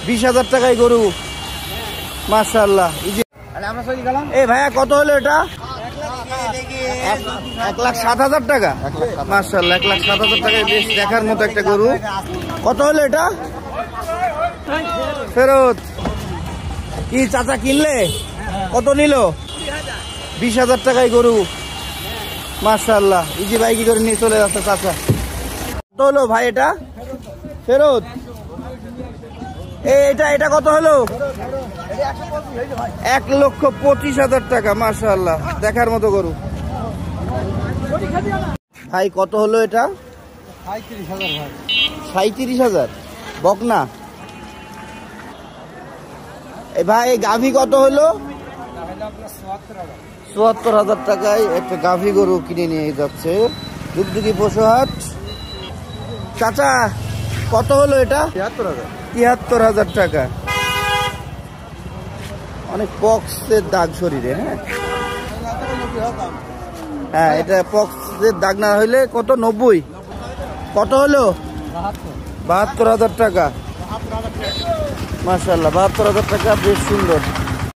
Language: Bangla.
20,000 টাকায় গরু, মাশাআল্লাহ। এই ভাইয়া কত হলো এটা? 1,07,000 টাকা, মাশাআল্লাহ। 1,07,000 টাকায় বেশ দেখার মতো একটা গরু। কত হলো এটা? ফেরত। কি চাচা কিনলে? কত নিল? 20,000 টাকায় গরু, মাশাআল্লাহ। ইজি বাইকি করে নিয়ে চলে যাচ্ছে চাচা। কত হলো ভাই এটা? ফেরত। এটা কত হলো? 1,25,000 টাকা, মাশাআল্লাহ। দেখার মতো গরু। ভাই কত হলো এটা? 37,000। বকনা। ভাই গাভী কত হলো? 74,000 টাকায় একটা গাভী গরু কিনে নিয়ে যাচ্ছে দুগদুগি পশুহাট। চাচা কত হলো এটা? 73,000 টাকা। অনেক পক্সের দাগ শরীরে। হ্যাঁ, এটা পক্সের দাগ না হইলে কত? 90। কত হলো? 72,000 টাকা, মাশাআল্লাহ। 72,000 টাকা, বেশ সুন্দর।